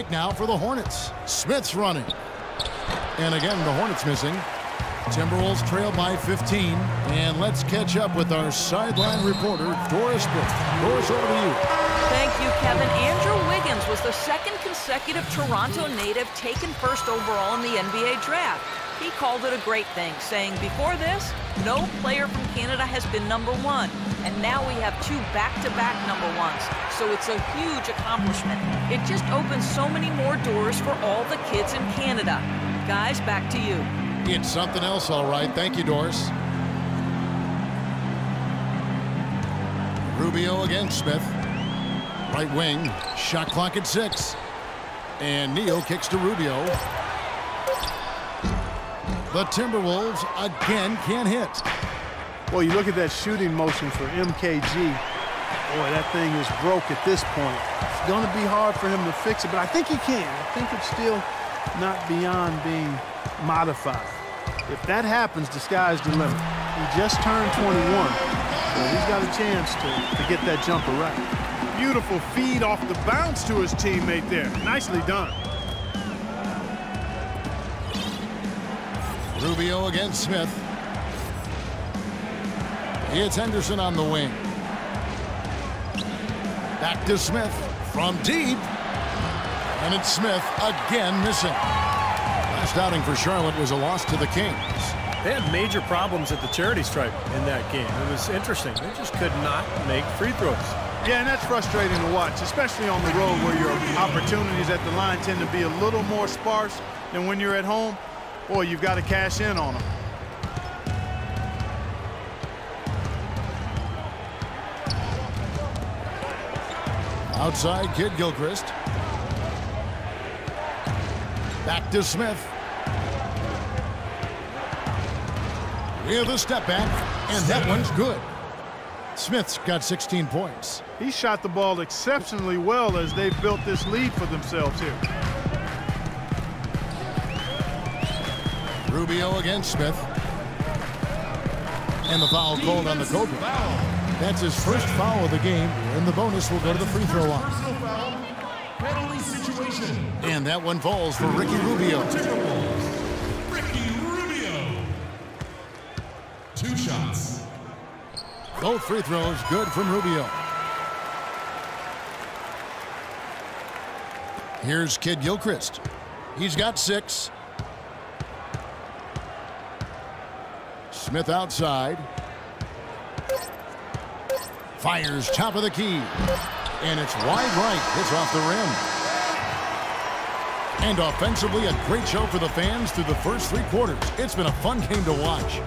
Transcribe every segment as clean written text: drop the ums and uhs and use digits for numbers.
Now for the Hornets. Smith's running. And again, the Hornets missing. Timberwolves trail by 15. And let's catch up with our sideline reporter, Doris Burke. Doris, over to you. Thank you, Kevin. Andrew Wiggins was the second consecutive Toronto native taken first overall in the NBA draft. He called it a great thing, saying before this, no player from Canada has been #1. And now we have 2 back-to-back #1s. So it's a huge accomplishment. It just opens so many more doors for all the kids in Canada. Guys, back to you. It's something else, all right. Thank you, Doris. Rubio against Smith. Right wing. Shot clock at 6. And Neal kicks to Rubio. The Timberwolves again can't hit. Well, you look at that shooting motion for MKG. Boy, that thing is broke at this point. It's going to be hard for him to fix it, but I think he can. I think it's still not beyond being modified. If that happens, the sky's the limit. He just turned 21, so he's got a chance to get that jumper right. Beautiful feed off the bounce to his teammate there. Nicely done. Rubio against Smith. It's Henderson on the wing. Back to Smith from deep. And it's Smith again missing. Last outing for Charlotte was a loss to the Kings. They had major problems at the charity stripe in that game. It was interesting. They just could not make free throws. Yeah, and that's frustrating to watch, especially on the road where your opportunities at the line tend to be a little more sparse than when you're at home. Boy, you've got to cash in on them. Outside, Kid Gilchrist. Back to Smith. With a step back, and that one's good. Smith's got 16 points. He shot the ball exceptionally well as they built this lead for themselves here. Rubio against Smith. And the foul called on the Cobra. That's his first foul of the game, and the bonus will go to the free throw line. And that one falls for Ricky Rubio. Ricky Rubio. 2 shots. Both free throws good from Rubio. Here's Kid Gilchrist. He's got 6. Smith outside. Fires top of the key. And it's wide right. Hits off the rim. And offensively, a great show for the fans through the first 3 quarters. It's been a fun game to watch.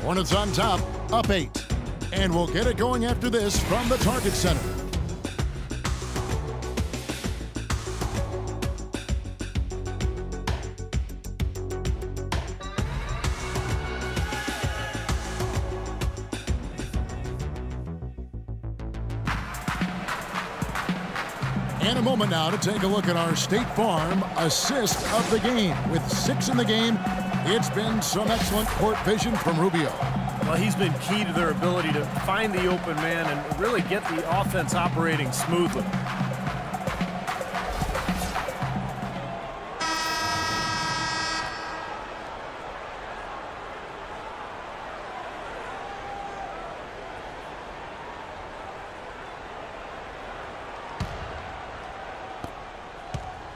Hornets on top, up 8. And we'll get it going after this from the Target Center. And a moment now to take a look at our State Farm assist of the game. With 6 in the game, it's been some excellent court vision from Rubio. Well, he's been key to their ability to find the open man and really get the offense operating smoothly.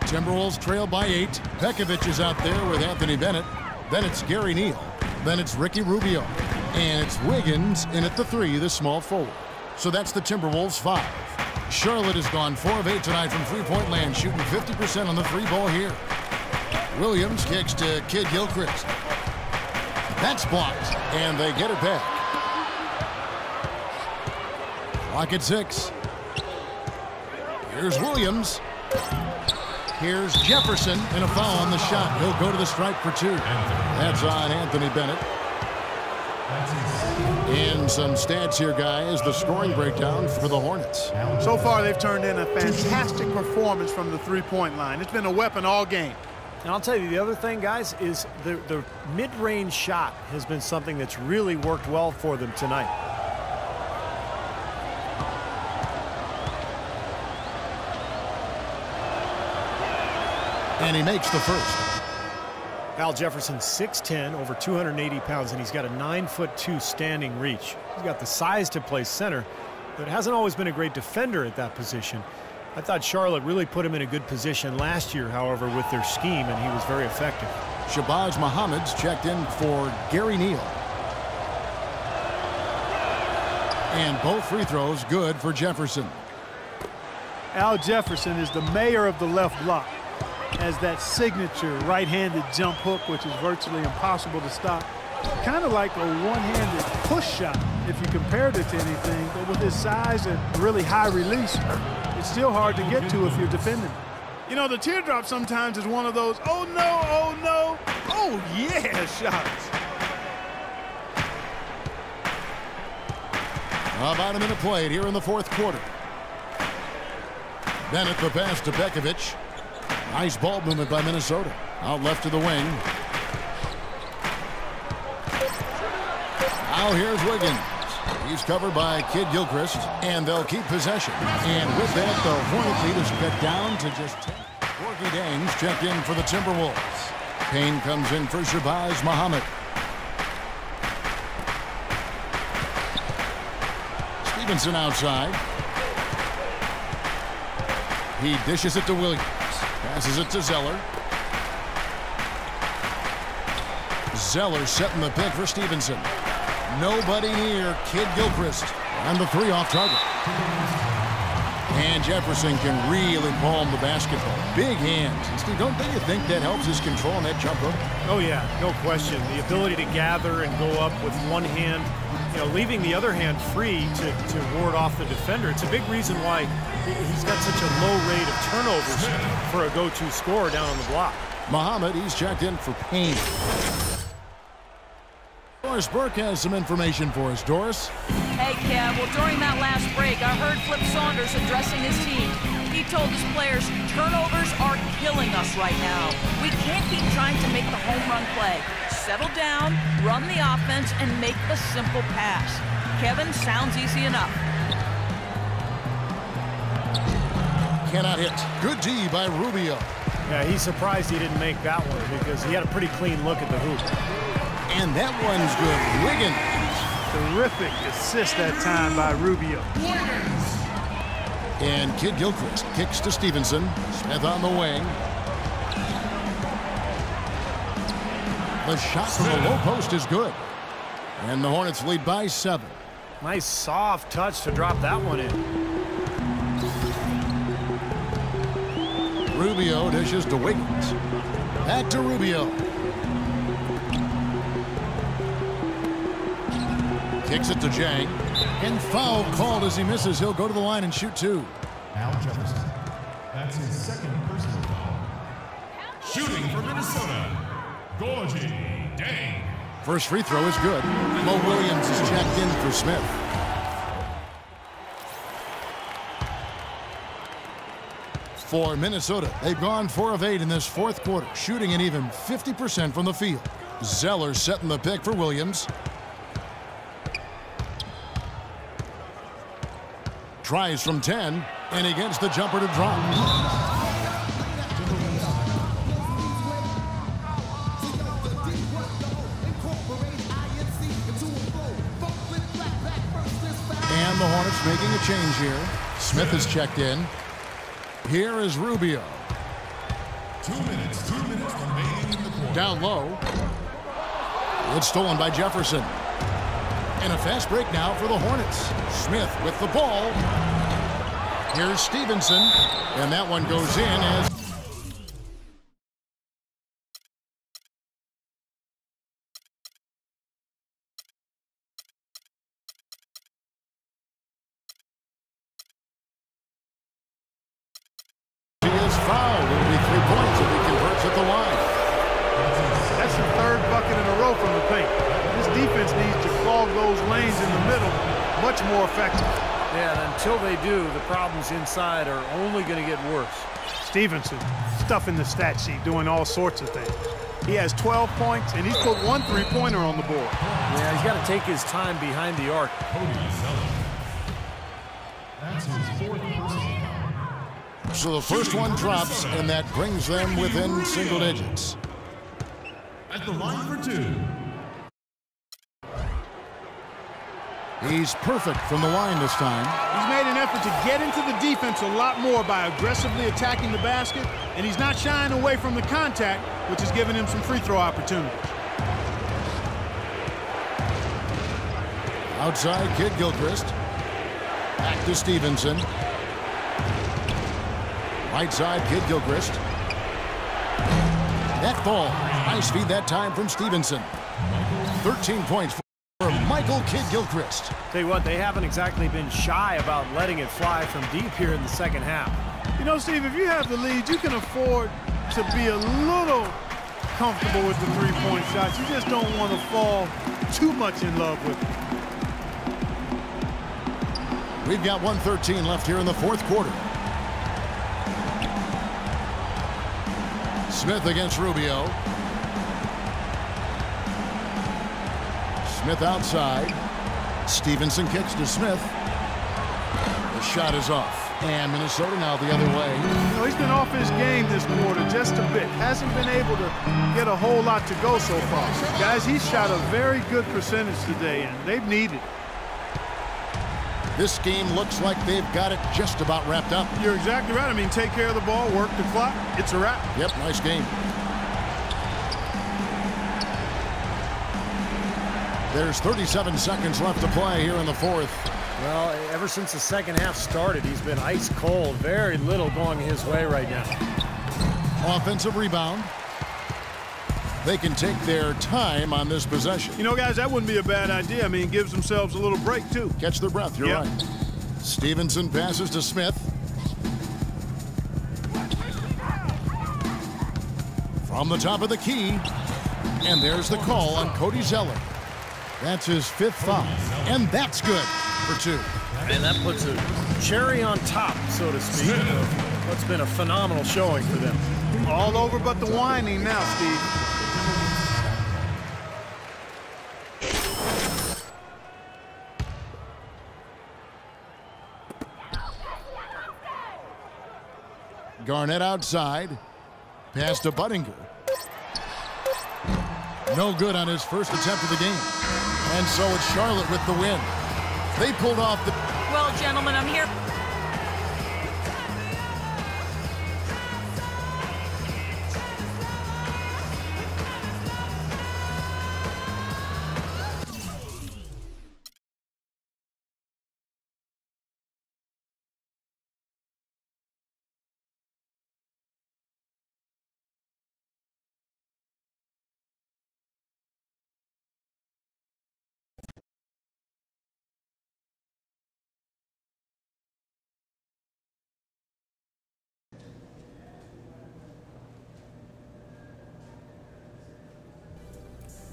Timberwolves trail by 8. Pekovic is out there with Anthony Bennett. Then it's Gary Neal. Then it's Ricky Rubio. And it's Wiggins in at the 3, the small forward. So that's the Timberwolves 5. Charlotte has gone 4 of 8 tonight from three-point land, shooting 50% on the 3 ball here. Williams kicks to Kid Gilchrist. That's blocked, and they get it back. Clock at 6. Here's Williams. Here's Jefferson, and a foul on the shot. He'll go to the stripe for 2. That's on Anthony Bennett. And some stats here, guys. The scoring breakdown for the Hornets. So far, they've turned in a fantastic performance from the three-point line. It's been a weapon all game. And I'll tell you, the other thing, guys, is the mid-range shot has been something that's really worked well for them tonight. And he makes the first. Al Jefferson, 6'10", over 280 pounds, and he's got a 9'2" standing reach. He's got the size to play center, but hasn't always been a great defender at that position. I thought Charlotte really put him in a good position last year, however, with their scheme, and he was very effective. Shabazz Muhammad's checked in for Gary Neal. And both free throws good for Jefferson. Al Jefferson is the mayor of the left block. Has that signature right-handed jump hook, which is virtually impossible to stop. Kind of like a one-handed push shot if you compared it to anything, but with his size and really high release, it's still hard to get to if you're defending. You know, the teardrop sometimes is one of those, oh no, oh yeah shots. About a minute played here in the fourth quarter. Bennett the pass to Bekovic. Nice ball movement by Minnesota. Out left to the wing. Now here's Wiggins. He's covered by Kid Gilchrist, and they'll keep possession. And with that, the Hornet lead is cut down to just 10. Gorgie Daines checked in for the Timberwolves. Payne comes in for Shabazz Muhammad. Stevenson outside. He dishes it to Williams. Passes it to Zeller. Zeller setting the pick for Stevenson. Nobody near Kid Gilchrist. And the three off target. And Jefferson can really palm the basketball. Big hands. And Steve, don't you think that helps his control on that jump hook? Oh, yeah, no question. The ability to gather and go up with one hand, you know, leaving the other hand free to ward off the defender. It's a big reason why he's got such a low rate of turnovers for a go-to scorer down on the block. Muhammad, he's checked in for Payne. Doris Burke has some information for us. Doris? Hey, Kev. Well, during that last break, I heard Flip Saunders addressing his team. He told his players, turnovers are killing us right now. We can't keep trying to make the home run play. Settle down, run the offense, and make the simple pass. Kevin, sounds easy enough. Cannot hit. Good D by Rubio. Yeah, he's surprised he didn't make that one because he had a pretty clean look at the hoop. And that one's good. Wiggins. Terrific assist that time by Rubio. And Kid Gilchrist kicks to Stevenson. Smith on the wing. The shot from the low post is good. And the Hornets lead by 7. Nice soft touch to drop that one in. Rubio dishes to Wiggins. Back to Rubio. Kicks it to Jang. And foul called as he misses. He'll go to the line and shoot 2. Al Jefferson. That's his second personal foul. Shooting for Minnesota, Gorgie Daines. First free throw is good. Mo Williams is checked in for Smith. For Minnesota, they've gone 4 of 8 in this fourth quarter, shooting an even 50% from the field. Zeller setting the pick for Williams. Tries from 10, and he gets the jumper to drop. And the Hornets making a change here. Smith is checked in. Here is Rubio. 2 minutes remaining in the quarter. Down low. It's stolen by Jefferson. And a fast break now for the Hornets. Smith with the ball. Here's Stevenson. And that one goes in as... He is fouled. It'll be 3 points if he converts at the line. That's the third bucket in a row from the paint. This defense needs to clog those lanes in the middle much more effective. Yeah, and until they do, the problems inside are only going to get worse. Stevenson stuffing the stat sheet, doing all sorts of things. He has 12 points, and he's put 1 3-pointer on the board. Yeah, he's got to take his time behind the arc. Cody Zeller. That's his 4th personal foul. So the first one drops, and that brings them within single digits. At the line for 2. He's perfect from the line this time. He's made an effort to get into the defense a lot more by aggressively attacking the basket, and he's not shying away from the contact, which has given him some free throw opportunities. Outside, Kid Gilchrist. Back to Stevenson. Right side, Kid Gilchrist. That ball. Nice feed that time from Stevenson. 13 points for Michael Kid Gilchrist. Tell you what, they haven't exactly been shy about letting it fly from deep here in the second half. You know, Steve, if you have the lead, you can afford to be a little comfortable with the three-point shots. You just don't want to fall too much in love with it. We've got 1:13 left here in the fourth quarter. Smith against Rubio. Smith outside. Stevenson kicks to Smith. The shot is off. And Minnesota now the other way. You know, he's been off his game this quarter just a bit. Hasn't been able to get a whole lot to go so far. Guys, he's shot a very good percentage today, and they've needed it. This game looks like they've got it just about wrapped up. You're exactly right. I mean, take care of the ball, work the clock. It's a wrap. Yep, nice game. There's 37 seconds left to play here in the fourth. Well, ever since the second half started, he's been ice cold. Very little going his way right now. Offensive rebound. They can take their time on this possession. You know, guys, that wouldn't be a bad idea. I mean, it gives themselves a little break, too. Catch their breath, you're right. Stevenson passes to Smith. From the top of the key. And there's the call on Cody Zeller. That's his 5th foul. And that's good for 2. And that puts a cherry on top, so to speak, of what's been a phenomenal showing for them. All over but the whining now, Steve. Garnett outside. Pass to Budinger. No good on his first attempt of the game. And so it's Charlotte with the win. They pulled off the... Well, gentlemen, I'm here.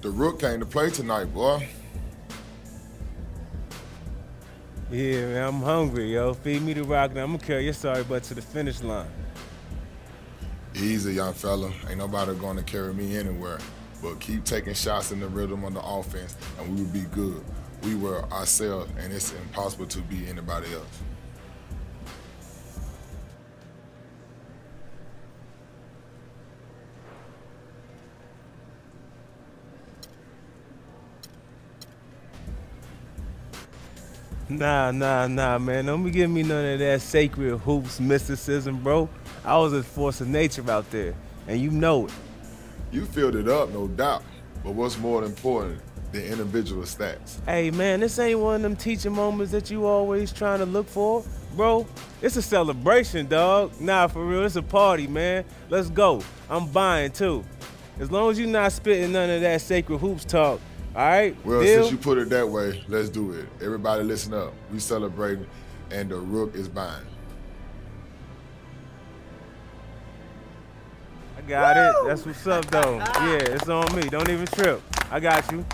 The Rook came to play tonight, boy. Yeah, man, I'm hungry, yo. Feed me the rock, and I'm gonna carry your sorry butt to the finish line. Easy, young fella. Ain't nobody gonna carry me anywhere. But keep taking shots in the rhythm of the offense, and we will be good. We were ourselves, and it's impossible to be anybody else. Nah, man. Don't be giving me none of that sacred hoops mysticism, bro. I was a force of nature out there, and you know it. You filled it up, no doubt. But what's more important than individual stats? Hey, man, this ain't one of them teaching moments that you always trying to look for. Bro, it's a celebration, dog. Nah, for real, it's a party, man. Let's go. I'm buying, too. As long as you not spitting none of that sacred hoops talk, all right? Well, deal? Since you put it that way, let's do it. Everybody listen up. We celebrating, and the Rook is buying. I got it. That's what's up, though. Yeah, it's on me. Don't even trip. I got you.